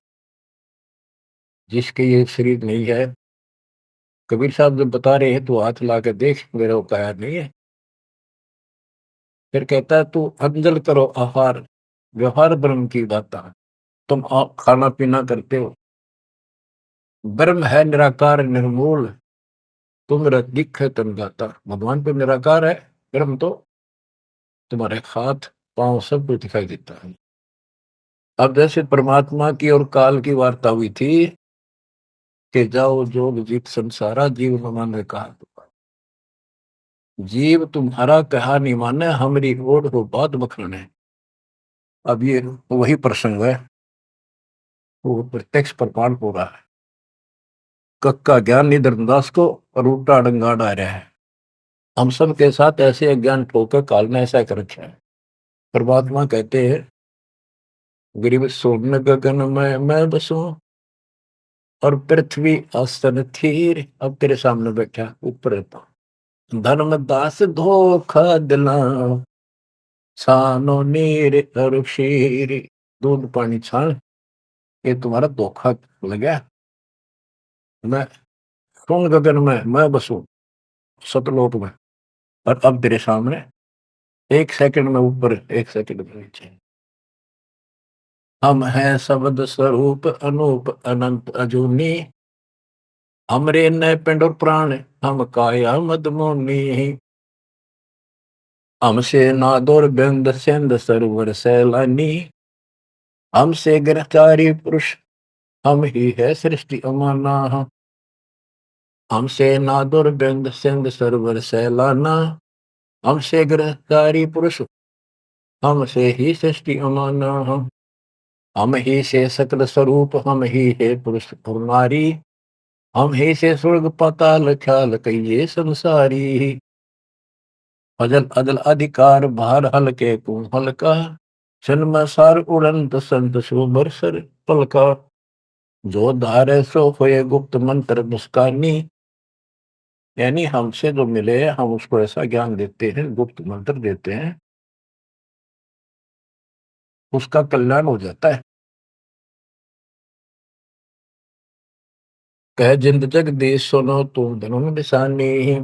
Speaker 1: जिसके ये शरीर नहीं है। कबीर साहब जब बता रहे हैं तो हाथ ला के देख, मेरा वो काया नहीं है। फिर कहता है, तू अंजल करो आहार, व्यवहार ब्रह्म की दाता। तुम आप खाना पीना करते हो, ब्रह्म है निराकार निर्मूल, तुम दिख है तन गाता। भगवान तो निराकार है, ब्रह्म तो तुम्हारे हाथ पांव सब कुछ दिखाई देता है। अब जैसे परमात्मा की और काल की वार्ता हुई थी कि जाओ जोग जीत संसारा, जीव न माने कहा। जीव तुम्हारा कहा नहीं माने, हमारी ओर हो बात बखाने। अब ये वही प्रसंग है, वो प्रत्यक्ष प्रमाण हो रहा है। कक्का ज्ञान नहीं धर्मदास को, और उल्टा डंगा डा रहा है। हम सब के साथ ऐसे अज्ञान ठोकर काल ने ऐसा कर रखा है। परमात्मा कहते हैं गरीब सोन गगन में मैं बसूं, और पृथ्वी आसन थीर। अब तेरे सामने बैठा ऊपर रहता हूं। धर्मदास धोखा दिला, छानो नीर और शीर। दूध पानी छान, ये तुम्हारा धोखा लगा। मैं सोन गगन में मैं बसूं, सतलोक में, और अब तेरे सामने एक सेकंड में ऊपर, एक सेकंड में नीचे। हम हैं शब्द स्वरूप अनूप अनंत अजूनी, हमरे न पिंड और प्राण, हम काया मदमोनी। हमसे नादोर बिंद सिंध सरोवर सैलानी, हमसे गिरफ्तारी पुरुष, हम ही है सृष्टि अमाना। हमसे नादुर बिंद सिंध सरोवर सैलाना, हमसे गिरफ्तारी पुरुष, हमसे ही सृष्टि अमाना। हम ही से सकल स्वरूप, हम ही है पुरुष और नारी, हम ही से स्वर्ग पाताल ख्याल कहिए संसारी। अजल अदल अधिकार भार हल्के को हल्का, जन्म सार उड़ंत संत सुबर सर पलका। जो धारे सो होए गुप्त मंत्र मुस्कानी, यानी हमसे जो मिले हम उसको ऐसा ज्ञान देते हैं, गुप्त मंत्र देते हैं, उसका कल्याण हो जाता है। कह जिंद जग देश सुनो तुम धनुम निशानी,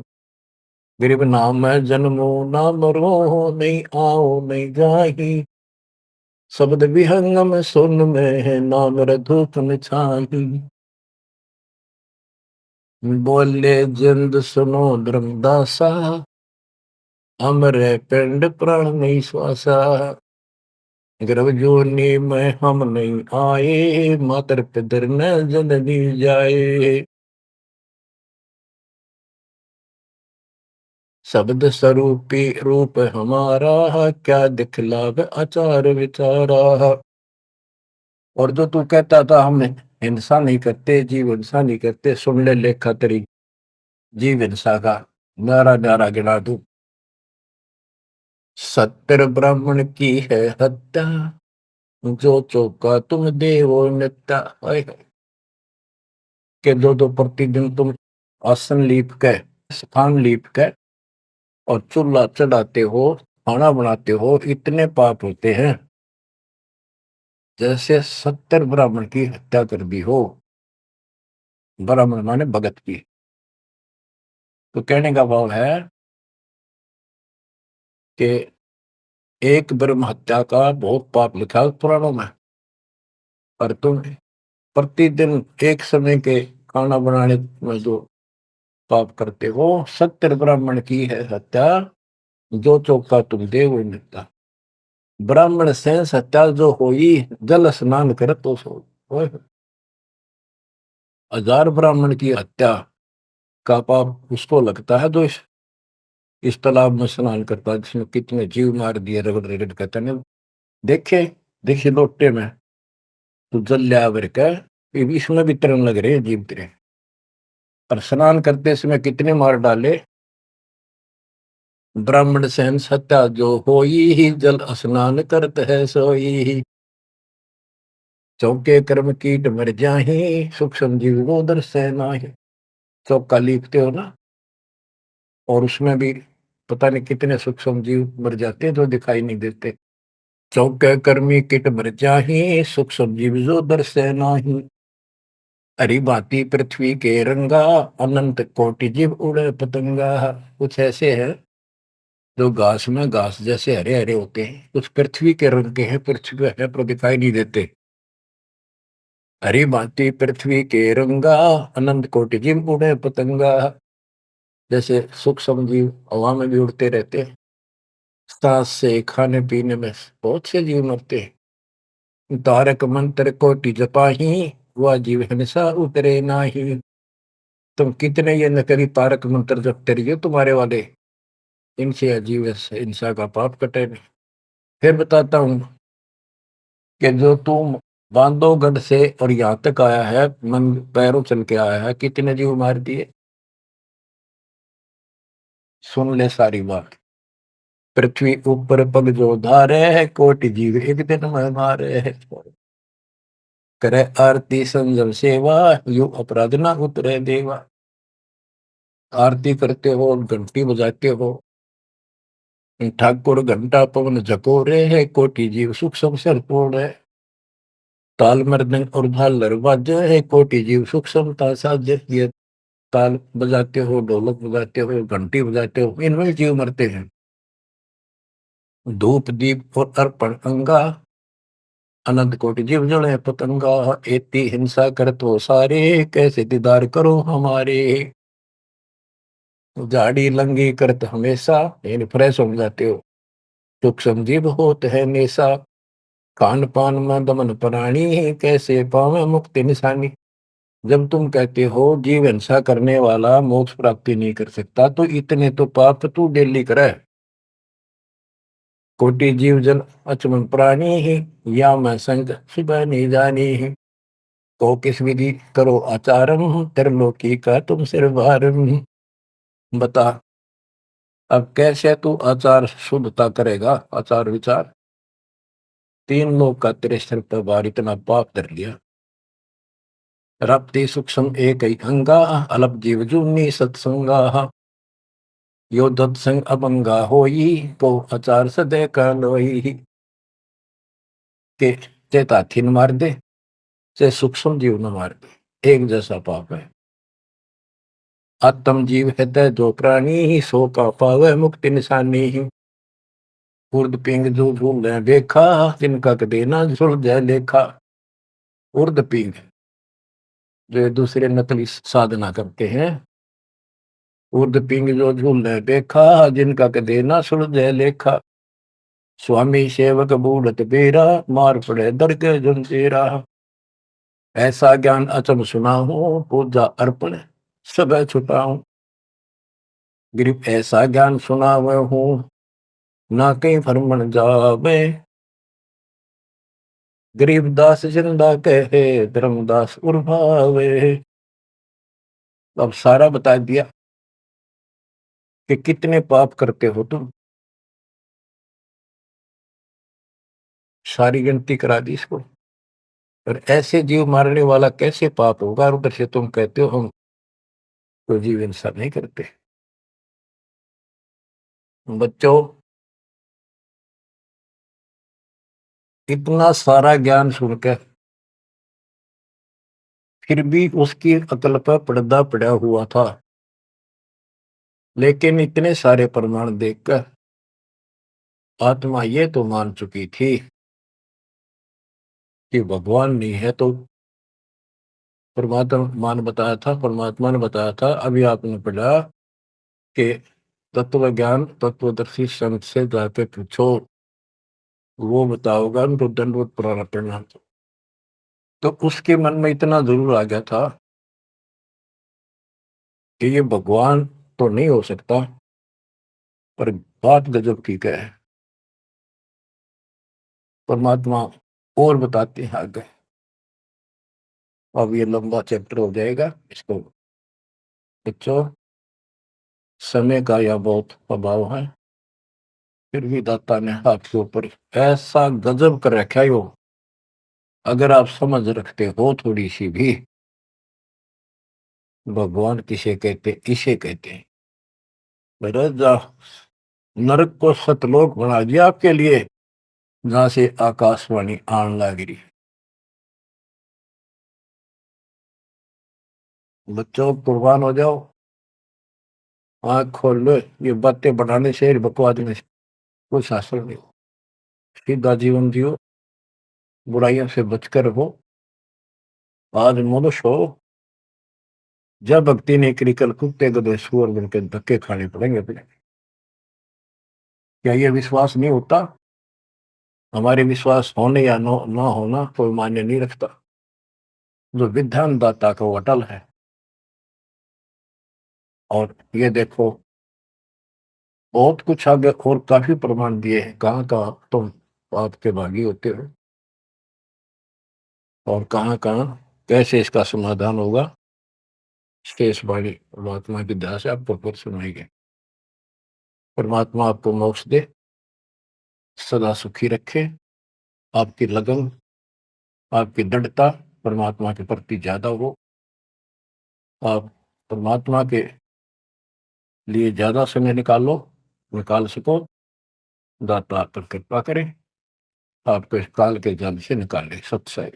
Speaker 1: गरीब नाम है जन्मो ना मरो, नहीं आओ नहीं जाही। शब्द विहंगम सुन में है नाम रधूप निछाही। बोले जिंद सुनो धर्मदासा, अमर पिंड प्राण नहीं श्वासा। गर्भ जोनी में हम नहीं आए, मातर पितर न जननी जाए। शब्द स्वरूपी रूप हमारा, क्या दिखलावे आचार विचारा। और जो तू कहता था हम हिंसा नहीं करते, जीव हिंसा नहीं करते, सुन ले लेखा तेरी जीव हिंसा का नारा नारा गिना दू। सत्तर ब्राह्मण की है हत्या, जो चौका तुम देवो नित्या। के दो दो प्रतिदिन तुम आसन लीप के, स्थान लीप के, और चूल्हा चढ़ाते हो, खाना बनाते हो, इतने पाप होते हैं जैसे 70 ब्राह्मण की हत्या कर दी हो। ब्राह्मण माने भगत की। तो कहने का भाव है कि एक ब्रह्म हत्या का बहुत पाप लिखा है पुराणों में, पर तुम प्रतिदिन एक समय के खाना बनाने में जो पाप करते हो, 70 ब्राह्मण की है हत्या, जो चौका तुम दे वो निकता। ब्राह्मण से हत्या जो होई, जल स्नान कर तो सो। ओए, 1000 ब्राह्मण की हत्या का पाप उसको लगता है जो इस तालाब में स्नान करता है, जिसमें कितने जीव मार दिए, रगड़ रगड़ कहते हैं। देखे देखे लोटे में तो जल लिया वर का, इसमें भी तरन लग रहे हैं जीव तेरे। और स्नान करते समय कितने मार डाले। ब्राह्मण सहन सत्या जो होई ही, जल स्नान करत है सोई ही। चौके कर्म कीट मर जाही, सुख संजीव वो दर सह नाही। चौका लिखते हो ना, और उसमें भी पता नहीं कितने सूक्ष्म जीव मर जाते हैं जो दिखाई नहीं देते। चौके कर्मी किट मर जाही, सूक्ष्म जीव जो दर सह नाही। हरी भांति पृथ्वी के रंगा, अनंत कोटि जीव उड़े पतंगा। कुछ ऐसे है जो घास में घास जैसे हरे हरे होते हैं, कुछ पृथ्वी के रंग के हैं, पृथ्वी पे है पर दिखाई नहीं देते। हरी भांति पृथ्वी के रंगा, अनंत कोटि जीव उड़े पतंगा। जैसे सूक्ष्म जीव हवा में भी उड़ते रहते हैं, सांस से खाने पीने में बहुत से जीव मरते हैं। तारक मंत्र कोटि जपाही, वह जीव हमेशा उतरे नाही। तुम कितने ये नकली तारक मंत्र जपते रहिए तुम्हारे वाले, इनसे अजीब इंसान का पाप कटे नहीं। फिर बताता हूं कि जो तुम बांधवगढ़ से और यहाँ तक आया है, मन पैरों चल के आया है, कितने जीव मार दिए। सुन ले सारी बात। पृथ्वी ऊपर पग जो धारे है, कोटि जीव एक दिन में मारे है। करे आरती संजम सेवा, यू अपराध ना उतरे देवा। आरती करते हो, घंटी बजाते हो, ठाकुर घंटा पवन झकोरे है, कोटि जीव सुख संसर है। ताल मृदंग और झालर बाजे है, कोटि जीव सुख समता साजे। ये ताल बजाते हो, ढोलक बजाते हो, घंटी बजाते हो, इनमें जीव मरते हैं। धूप दीप और अर्पण अंगा, अनंत कोटि जीव जड़े पतंगा। एती हिंसा करत हो सारे, कैसे दीदार करो हमारे। झाड़ी लंगी करत हमेशा, इन फ्रेश हो जाते हो। सूक्ष्म जीव होत है नेसा, खान पान में दमन प्राणी, कैसे पावे मुक्ति निशानी। जब तुम कहते हो जीव हिंसा करने वाला मोक्ष प्राप्ति नहीं कर सकता, तो इतने तो पाप तू डेली करे। कोटि जीव जन अचमन प्राणी ही, या मैं संग सुबह नहीं जानी ही। तो किस विधि करो आचारम, त्रिलोकी का तुम सिर भारम। बता अब कैसे तू आचार शुद्धता करेगा, आचार विचार। तीन लोग का तेरे सिर पर भार इतना पाप कर लिया। रप्ति सूक्ष्म एक ही अंगा, अलप जीव जूनी सत्संगा। यो दत्संग अभंगा होई, तो आचार सदे का लोई। के चेत हाथी न मार दे, चाहे सूक्ष्म जीव न मार दे, एक जैसा पाप है। आत्म जीव है जो प्राणी, सो का पावे मुक्ति निशानी। उर्द पिंग जो झूल देखा, जिनका कदे ना सुलझे लेखा। उर्द पिंग जो दूसरे नकली साधना करते हैं, उर्द पिंग जो झूल देखा, जिनका कदे ना सुलझे लेखा। स्वामी सेवक बूढ़त बेरा, मार पड़े दरगे जंजीरा। ऐसा ज्ञान अचम सुनाऊं, पूजा अर्पण सब छुटाऊं। गिरिप ऐसा ज्ञान सुनावे हूँ, ना कहीं फरमन जावे। गरीबदास जिंदा कहे, धर्मदास उर्भावे। अब सारा बता दिया कि कितने पाप करते हो तुम, सारी गिनती करा दी इसको। और ऐसे जीव मारने वाला कैसे पाप होगा, और उधर से तुम कहते हो हम तो जीव हिंसा नहीं करते। बच्चों, इतना सारा ज्ञान सुनकर फिर भी उसकी अकल पर पर्दा पड़ा हुआ था। लेकिन इतने सारे प्रमाण देखकर आत्मा ये तो मान चुकी थी कि भगवान नहीं है, तो परमात्मा ने बताया था। अभी आपने पढ़ा कि तत्व ज्ञान तत्वदर्शी संत से जाके पूछो, वो बताओगा उनको दंडवत प्रणाम। तो उसके मन में इतना जरूर आ गया था कि ये भगवान तो नहीं हो सकता, पर बात गजब की है। परमात्मा और बताते हैं आगे। अब ये लंबा चैप्टर हो जाएगा, इसको बच्चों समय का यह बहुत अभाव है। फिर भी दाता ने आपके ऊपर ऐसा गजब कर रखा है, वो अगर आप समझ रखते हो थोड़ी सी भी, भगवान किसे कहते, इसे कहते हैं। मेरा नरक को सतलोक बना दिया आपके लिए, जहां से आकाशवाणी आन लग रही। बच्चों कुर्बान हो जाओ, आंख खोल लो। ये बातें बनाने से, बकवाद में कोई शास्त्र नहीं हो। सीधा जीवन जियो, बुराइयों से बचकर रहो। आज मनुष्य हो, जब भक्ति नहीं करी, कल कुत्ते गधे सुअर बन के धक्के खाने पड़ेंगे अपने। क्या ये विश्वास नहीं होता? हमारे विश्वास होने या ना होना कोई मायने नहीं रखता। जो विधान दाता का वो अटल है। और ये देखो, बहुत कुछ आगे और काफी प्रमाण दिए हैं, कहाँ कहाँ तुम आपके भागी होते हो और कहाँ कहाँ कैसे इसका समाधान होगा। शेष वाली परमात्मा की दया से आपको फिर सुनाएंगे। परमात्मा आपको मोक्ष दे, सदा सुखी रखे, आपकी लगन, आपकी दृढ़ता परमात्मा के प्रति ज्यादा हो, आप परमात्मा के लिए ज्यादा समय निकाल सको। दाता आप पर कृपा करें, आपको इस काल के जाल से निकाले। सत्संग।